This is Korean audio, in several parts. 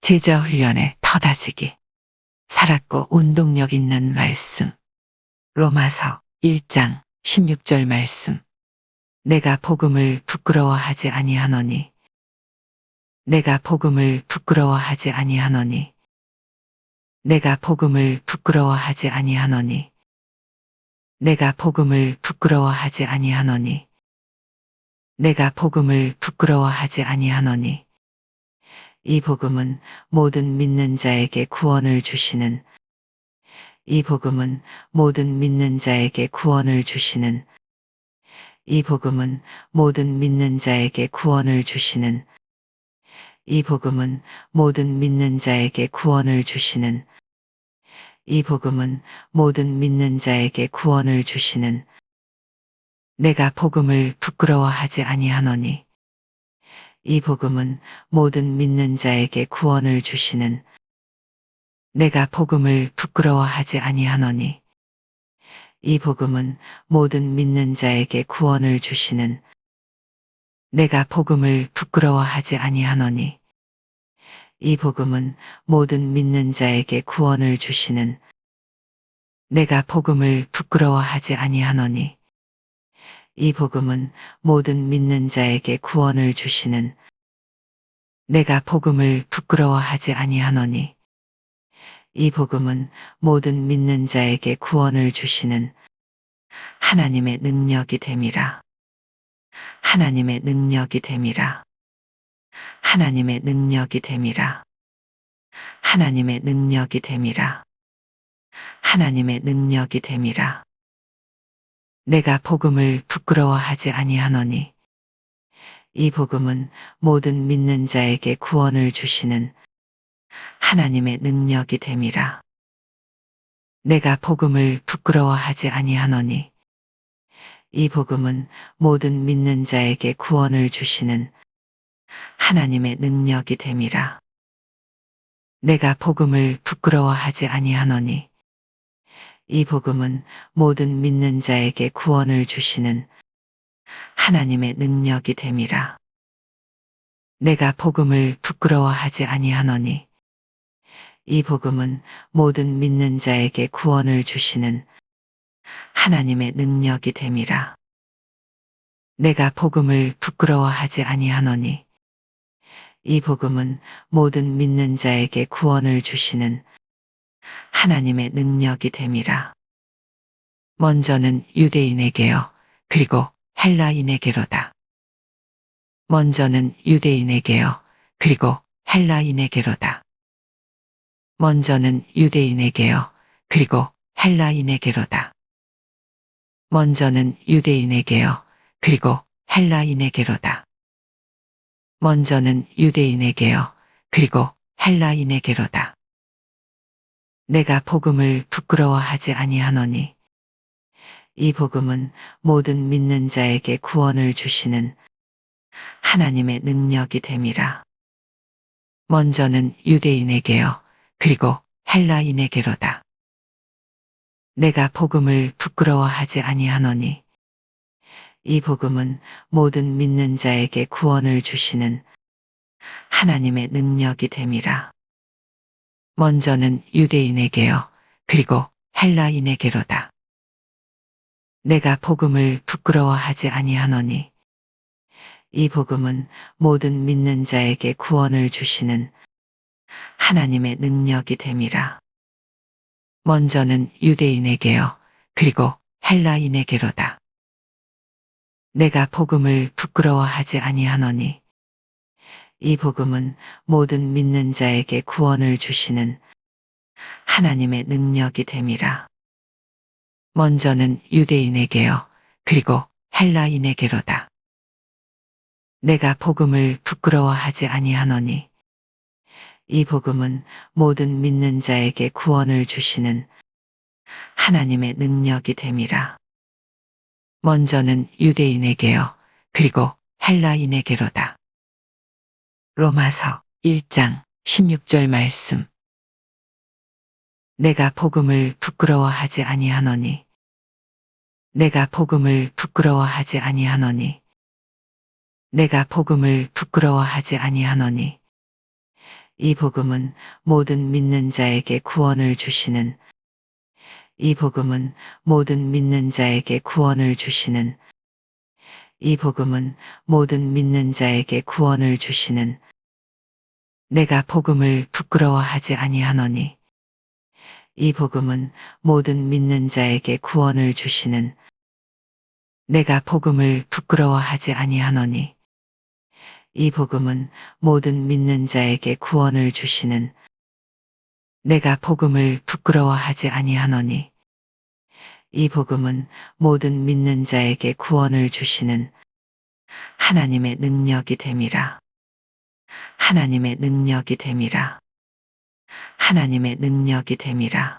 제자 훈련의 터다지기. 살았고 운동력 있는 말씀. 로마서 1장 16절 말씀. 내가 복음을 부끄러워하지 아니하노니. 내가 복음을 부끄러워하지 아니하노니. 내가 복음을 부끄러워하지 아니하노니. 내가 복음을 부끄러워하지 아니하노니. 내가 복음을 부끄러워하지 아니하노니. 이 복음은 모든 믿는 자에게 구원을 주시는, 이 복음은 모든 믿는 자에게 구원을 주시는, 이 복음은 모든 믿는 자에게 구원을 주시는, 이 복음은 모든 믿는 자에게 구원을 주시는, 이 복음은 모든 믿는 자에게 구원을 주시는, 내가 복음을 부끄러워하지 아니하노니. 이 복음은 모든 믿는 자에게 구원을 주시는, 내가 복음을 부끄러워하지 아니하노니. 이 복음은 모든 믿는 자에게 구원을 주시는, 내가 복음을 부끄러워하지 아니하노니. 이 복음은 모든 믿는 자에게 구원을 주시는, 내가 복음을 부끄러워하지 아니하노니. 이 복음은 모든 믿는 자에게 구원을 주시는, 내가 복음을 부끄러워하지 아니하노니. 이 복음은 모든 믿는 자에게 구원을 주시는 하나님의 능력이 됨이라. 하나님의 능력이 됨이라. 하나님의 능력이 됨이라. 하나님의 능력이 됨이라. 하나님의 능력이 됨이라. 내가 복음을 부끄러워하지 아니하노니. 이 복음은 모든 믿는 자에게 구원을 주시는 하나님의 능력이 됨이라. 내가 복음을 부끄러워하지 아니하노니. 이 복음은 모든 믿는 자에게 구원을 주시는 하나님의 능력이 됨이라. 내가 복음을 부끄러워하지 아니하노니. 이 복음은 모든 믿는 자에게 구원을 주시는 하나님의 능력이 됨이라. 내가 복음을 부끄러워하지 아니하노니. 이 복음은 모든 믿는 자에게 구원을 주시는 하나님의 능력이 됨이라. 내가 복음을 부끄러워하지 아니하노니. 이 복음은 모든 믿는 자에게 구원을 주시는 하나님의 능력이 됨이라. 먼저는 유대인에게요, 그리고 헬라인에게로다. 먼저는 유대인에게요, 그리고 헬라인에게로다. 먼저는 유대인에게요, 그리고 헬라인에게로다. 먼저는 유대인에게요, 그리고 헬라인에게로다. 먼저는 유대인에게요, 그리고 헬라인에게로다. 내가 복음을 부끄러워하지 아니하노니. 이 복음은 모든 믿는 자에게 구원을 주시는 하나님의 능력이 됨이라. 먼저는 유대인에게요, 그리고 헬라인에게로다. 내가 복음을 부끄러워하지 아니하노니. 이 복음은 모든 믿는 자에게 구원을 주시는 하나님의 능력이 됨이라. 먼저는 유대인에게요, 그리고 헬라인에게로다. 내가 복음을 부끄러워하지 아니하노니. 이 복음은 모든 믿는 자에게 구원을 주시는 하나님의 능력이 됨이라. 먼저는 유대인에게요, 그리고 헬라인에게로다. 내가 복음을 부끄러워하지 아니하노니. 이 복음은 모든 믿는 자에게 구원을 주시는 하나님의 능력이 됨이라. 먼저는 유대인에게요, 그리고 헬라인에게로다. 내가 복음을 부끄러워하지 아니하노니. 이 복음은 모든 믿는 자에게 구원을 주시는 하나님의 능력이 됨이라. 먼저는 유대인에게요, 그리고 헬라인에게로다. 로마서 1장 16절 말씀. 내가 복음을 부끄러워하지 아니하노니. 내가 복음을 부끄러워하지 아니하노니. 내가 복음을 부끄러워하지 아니하노니. 이 복음은 모든 믿는 자에게 구원을 주시는 이 복음은 모든 믿는 자에게 구원을 주시는 이 복음은 모든 믿는 자에게 구원을 주시는 내가 복음을 부끄러워하지 아니하노니 이 복음은 모든 믿는 자에게 구원을 주시는 내가 복음을 부끄러워하지 아니하노니 이 복음은 모든 믿는 자에게 구원을 주시는 내가 복음을 부끄러워하지 아니하노니 이 복음은 모든 믿는 자에게 구원을 주시는 하나님의 능력이 됨이라. 하나님의 능력이 됨이라. 하나님의 능력이 됨이라.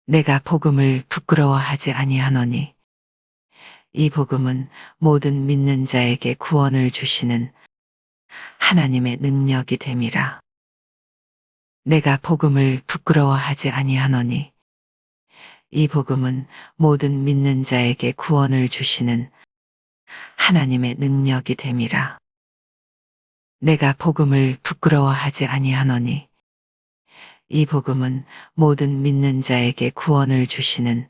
내가 복음을 부끄러워하지 아니하노니 이 복음은 모든 믿는 자에게 구원을 주시는 하나님의 능력이 됨이라. 내가 복음을 부끄러워하지 아니하노니 이 복음은 모든 믿는 자에게 구원을 주시는 하나님의 능력이 됨이라. 내가 복음을 부끄러워하지 아니하노니 이 복음은 모든 믿는 자에게 구원을 주시는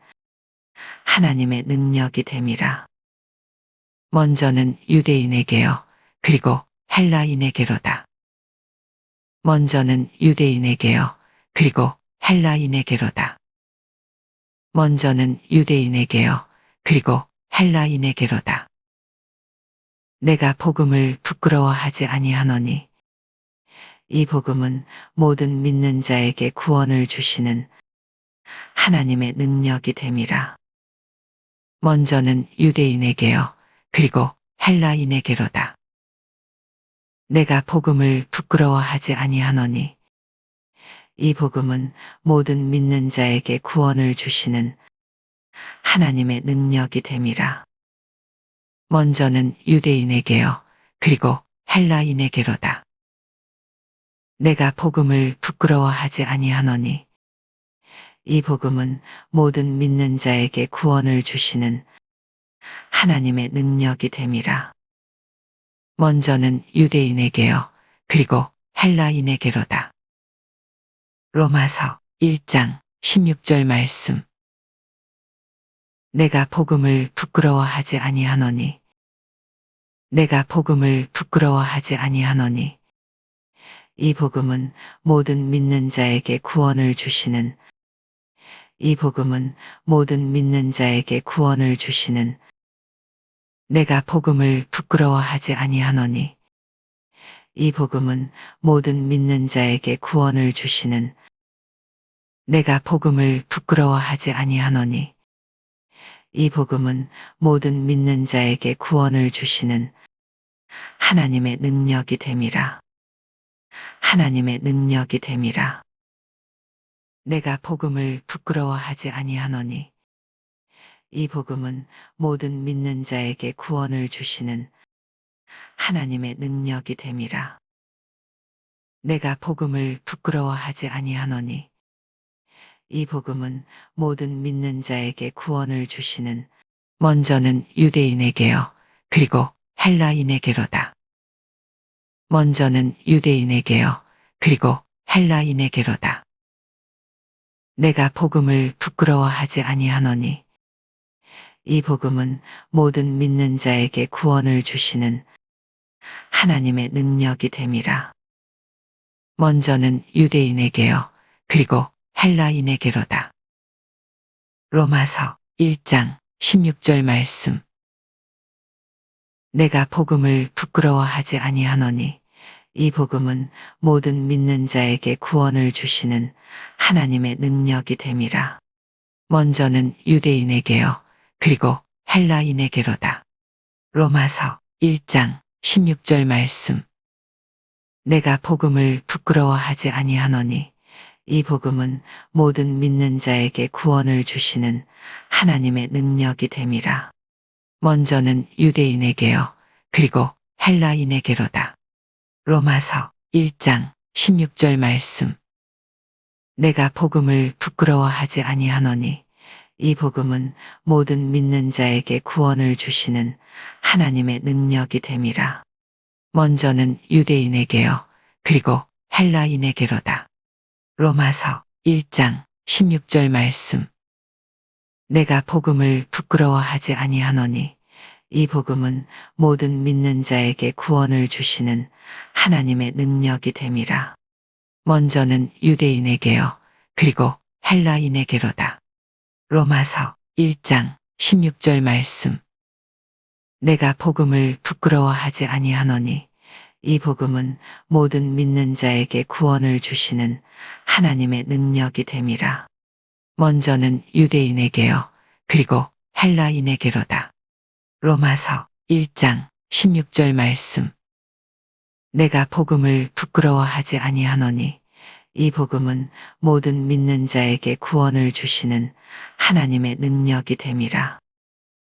하나님의 능력이 됨이라. 먼저는 유대인에게요. 그리고 헬라인에게로다. 먼저는 유대인에게요. 그리고 헬라인에게로다. 먼저는 유대인에게요. 그리고 헬라인에게로다. 내가 복음을 부끄러워하지 아니하노니 이 복음은 모든 믿는 자에게 구원을 주시는 하나님의 능력이 됨이라. 먼저는 유대인에게요. 그리고 헬라인에게로다. 내가 복음을 부끄러워하지 아니하노니 이 복음은 모든 믿는 자에게 구원을 주시는 하나님의 능력이 됨이라. 먼저는 유대인에게요. 그리고 헬라인에게로다. 내가 복음을 부끄러워하지 아니하노니 이 복음은 모든 믿는 자에게 구원을 주시는 하나님의 능력이 됨이라. 먼저는 유대인에게요. 그리고 헬라인에게로다. 로마서 1장 16절 말씀. 내가 복음을 부끄러워하지 아니하노니 내가 복음을 부끄러워하지 아니하노니 이 복음은 모든 믿는 자에게 구원을 주시는 이 복음은 모든 믿는 자에게 구원을 주시는 내가 복음을 부끄러워하지 아니하노니 이 복음은 모든 믿는 자에게 구원을 주시는 내가 복음을 부끄러워하지 아니하노니 이 복음은 모든 믿는 자에게 구원을 주시는 하나님의 능력이 됨이라. 하나님의 능력이 됨이라. 내가 복음을 부끄러워하지 아니하노니 이 복음은 모든 믿는 자에게 구원을 주시는 하나님의 능력이 됨이라. 내가 복음을 부끄러워하지 아니하노니 이 복음은 모든 믿는 자에게 구원을 주시는 먼저는 유대인에게요. 그리고 헬라인에게로다. 먼저는 유대인에게요. 그리고 헬라인에게로다. 내가 복음을 부끄러워하지 아니하노니 이 복음은 모든 믿는 자에게 구원을 주시는 하나님의 능력이 됨이라. 먼저는 유대인에게요. 그리고 헬라인에게로다. 로마서 1장 16절 말씀. 내가 복음을 부끄러워하지 아니하노니 이 복음은 모든 믿는 자에게 구원을 주시는 하나님의 능력이 됨이라. 먼저는 유대인에게요. 그리고 헬라인에게로다. 로마서 1장 16절 말씀. 내가 복음을 부끄러워하지 아니하노니 이 복음은 모든 믿는 자에게 구원을 주시는 하나님의 능력이 됨이라. 먼저는 유대인에게요. 그리고 헬라인에게로다. 로마서 1장 16절 말씀. 내가 복음을 부끄러워하지 아니하노니 이 복음은 모든 믿는 자에게 구원을 주시는 하나님의 능력이 됨이라. 먼저는 유대인에게요. 그리고 헬라인에게로다. 로마서 1장 16절 말씀. 내가 복음을 부끄러워하지 아니하노니 이 복음은 모든 믿는 자에게 구원을 주시는 하나님의 능력이 됨이라. 먼저는 유대인에게요. 그리고 헬라인에게로다. 로마서 1장 16절 말씀. 내가 복음을 부끄러워하지 아니하노니 이 복음은 모든 믿는 자에게 구원을 주시는 하나님의 능력이 됨이라. 먼저는 유대인에게요. 그리고 헬라인에게로다. 로마서 1장 16절 말씀. 내가 복음을 부끄러워하지 아니하노니 이 복음은 모든 믿는 자에게 구원을 주시는 하나님의 능력이 됨이라.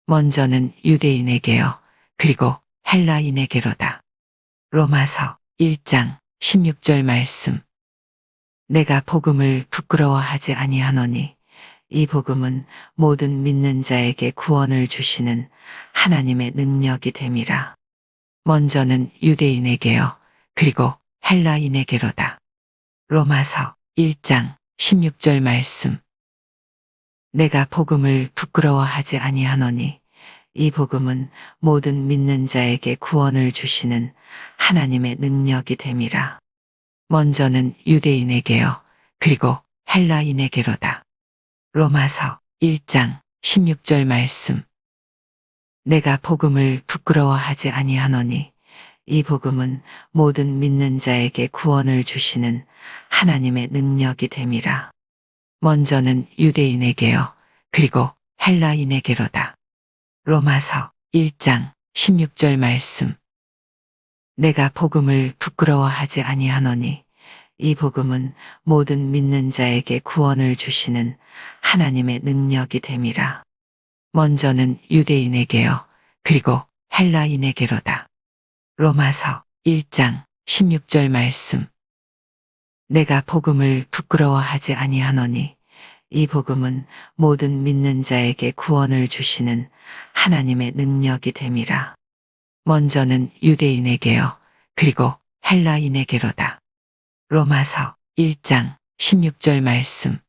먼저는 유대인에게요. 그리고 헬라인에게로다. 로마서 1장 16절 말씀. 내가 복음을 부끄러워하지 아니하노니 이 복음은 모든 믿는 자에게 구원을 주시는 하나님의 능력이 됨이라. 먼저는 유대인에게요. 그리고 헬라인에게로다. 로마서 1장 16절 말씀. 내가 복음을 부끄러워하지 아니하노니 이 복음은 모든 믿는 자에게 구원을 주시는 하나님의 능력이 됨이라. 먼저는 유대인에게요. 그리고 헬라인에게로다. 로마서 1장 16절 말씀. 내가 복음을 부끄러워하지 아니하노니 이 복음은 모든 믿는 자에게 구원을 주시는 하나님의 능력이 됨이라. 먼저는 유대인에게요. 그리고 헬라인에게로다. 로마서 1장 16절 말씀. 내가 복음을 부끄러워하지 아니하노니 이 복음은 모든 믿는 자에게 구원을 주시는 하나님의 능력이 됨이라. 먼저는 유대인에게요. 그리고 헬라인에게로다. 로마서 1장 16절 말씀. 내가 복음을 부끄러워하지 아니하노니 이 복음은 모든 믿는 자에게 구원을 주시는 하나님의 능력이 됨이라. 먼저는 유대인에게요. 그리고 헬라인에게로다. 로마서 1장 16절 말씀.